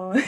Oh.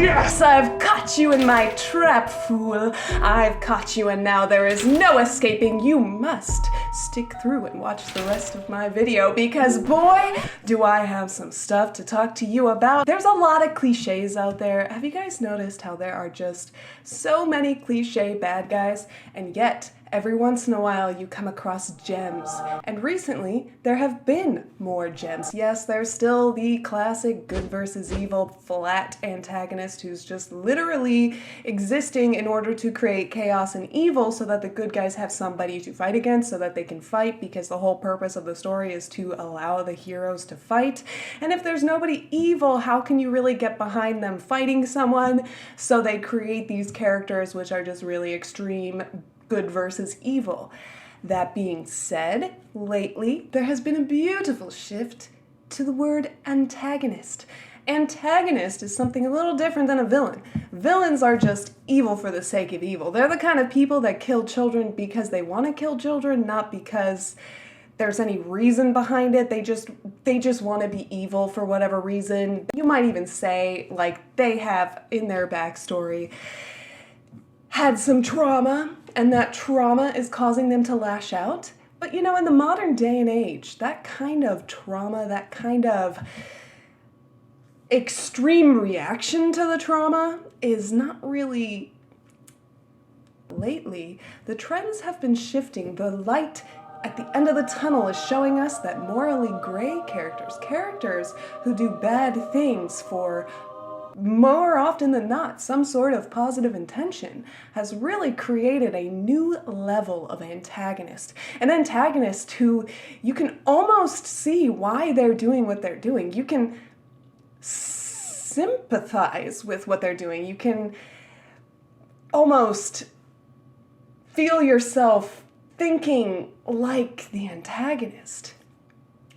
Yes, I've caught you in my trap, fool. I've caught you, and now there is no escaping. You must stick through and watch the rest of my video, because boy, do I have some stuff to talk to you about. There's a lot of cliches out there. Have you guys noticed how there are just so many cliche bad guys, and yet every once in a while you come across gems? And recently, there have been more gems. Yes, there's still the classic good versus evil flat antagonist who's just literally existing in order to create chaos and evil so that the good guys have somebody to fight against so that they can fight, because the whole purpose of the story is to allow the heroes to fight. And if there's nobody evil, how can you really get behind them fighting someone? So they create these characters which are just really extreme good versus evil. That being said, lately there has been a beautiful shift to the word antagonist. Antagonist is something a little different than a villain. Villains are just evil for the sake of evil. They're the kind of people that kill children because they want to kill children, not because there's any reason behind it. They just want to be evil for whatever reason. You might even say, like, they have in their backstory had some trauma, and that trauma is causing them to lash out. But you know, in the modern day and age, that kind of trauma, that kind of extreme reaction to the trauma is not really... Lately, the trends have been shifting. The light at the end of the tunnel is showing us that morally gray characters who do bad things for more often than not some sort of positive intention, has really created a new level of antagonist. An antagonist who you can almost see why they're doing what they're doing. You can sympathize with what they're doing. You can almost feel yourself thinking like the antagonist.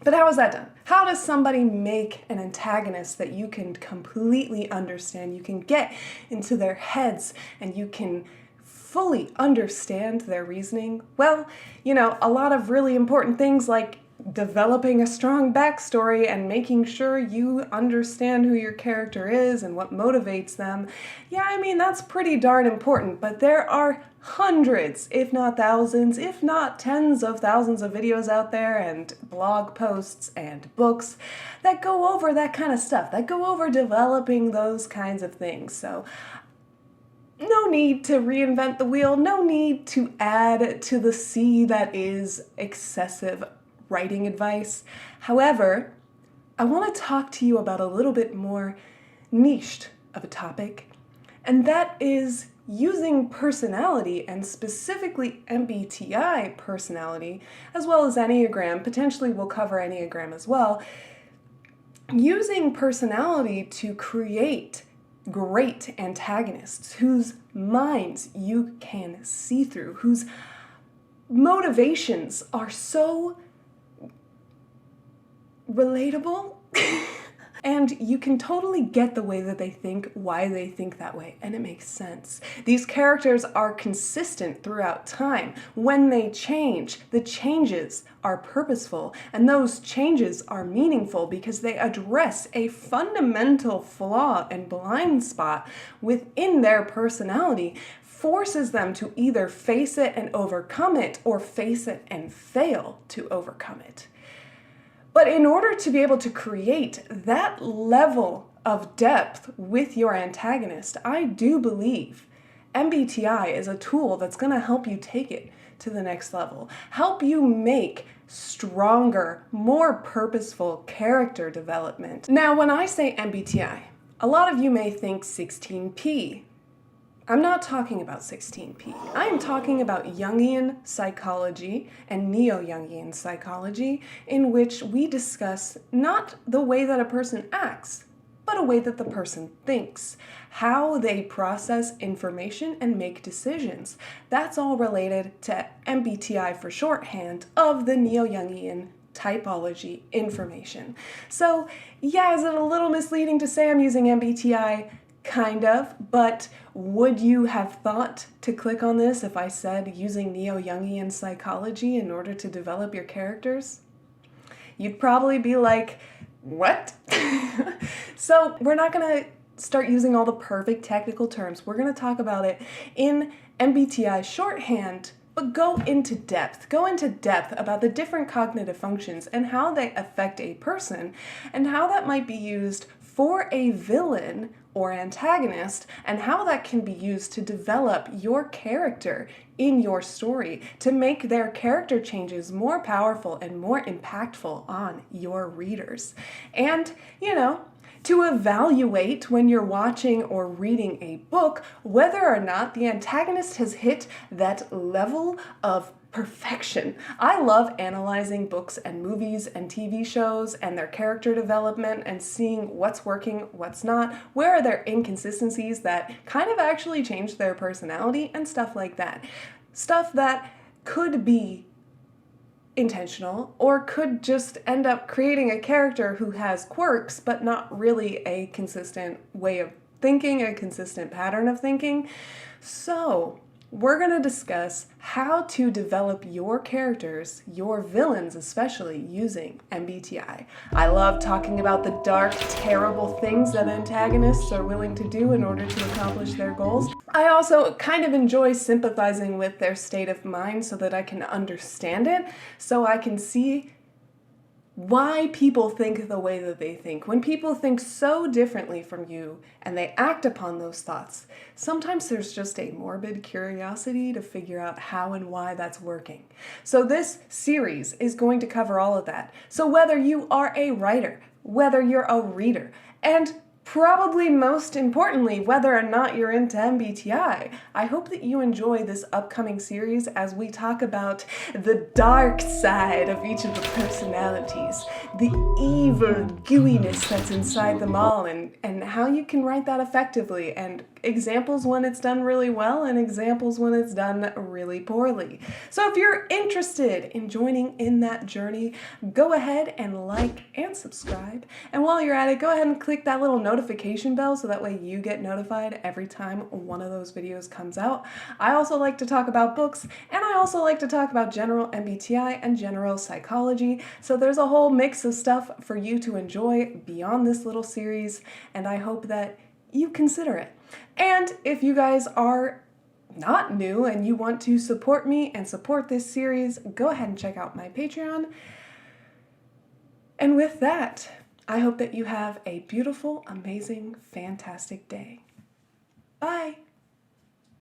But how is that done? How does somebody make an antagonist that you can completely understand? You can get into their heads and you can fully understand their reasoning? Well, you know, a lot of really important things like developing a strong backstory and making sure you understand who your character is and what motivates them. Yeah, I mean, that's pretty darn important, but there are hundreds, if not thousands, if not tens of thousands of videos out there and blog posts and books that go over that kind of stuff, that go over developing those kinds of things. So no need to reinvent the wheel, no need to add to the sea that is excessive writing advice. However, I want to talk to you about a little bit more niched of a topic, and that is using personality, and specifically MBTI personality, as well as Enneagram. Potentially we'll cover Enneagram as well. Using personality to create great antagonists whose minds you can see through, whose motivations are so relatable and you can totally get the way that they think, why they think that way, and it makes sense. These characters are consistent throughout time. When they change, the changes are purposeful, and those changes are meaningful because they address a fundamental flaw and blind spot within their personality, forces them to either face it and overcome it, or face it and fail to overcome it. But in order to be able to create that level of depth with your antagonist, I do believe MBTI is a tool that's going to help you take it to the next level, help you make stronger, more purposeful character development. Now, when I say MBTI, a lot of you may think 16P. I'm not talking about 16P. I am talking about Jungian psychology and neo-Jungian psychology, in which we discuss not the way that a person acts, but a way that the person thinks, how they process information and make decisions. That's all related to MBTI for shorthand of the neo-Jungian typology information. So yeah, is it a little misleading to say I'm using MBTI? kind of, but would you have thought to click on this if I said using neo-Jungian psychology in order to develop your characters? You'd probably be like, what? So we're not gonna start using all the perfect technical terms. We're gonna talk about it in MBTI shorthand, but go into depth about the different cognitive functions and how they affect a person and how that might be used for a villain or antagonist, and how that can be used to develop your character in your story, to make their character changes more powerful and more impactful on your readers. And, to evaluate when you're watching or reading a book whether or not the antagonist has hit that level of perfection. I love analyzing books and movies and TV shows and their character development and seeing what's working, what's not, where are there inconsistencies that kind of actually change their personality and stuff like that. Stuff that could be intentional or could just end up creating a character who has quirks but not really a consistent way of thinking, a consistent pattern of thinking. So we're going to discuss how to develop your characters, your villains especially, using MBTI. I love talking about the dark, terrible things that antagonists are willing to do in order to accomplish their goals. I also kind of enjoy sympathizing with their state of mind so that I can understand it, so I can see why people think the way that they think. When people think so differently from you and they act upon those thoughts, sometimes there's just a morbid curiosity to figure out how and why that's working. So this series is going to cover all of that. So whether you are a writer, whether you're a reader, and probably most importantly, whether or not you're into MBTI, I hope that you enjoy this upcoming series as we talk about the dark side of each of the personalities, the evil gooiness that's inside them all, and how you can write that effectively, and examples when it's done really well and examples when it's done really poorly. So if you're interested in joining in that journey, go ahead and like and subscribe. And while you're at it, go ahead and click that little notification bell so that way you get notified every time one of those videos comes out. I also like to talk about books, and I also like to talk about general MBTI and general psychology. So there's a whole mix of stuff for you to enjoy beyond this little series, and I hope that you consider it. And if you guys are not new and you want to support me and support this series, go ahead and check out my Patreon. And with that, I hope that you have a beautiful, amazing, fantastic day. Bye!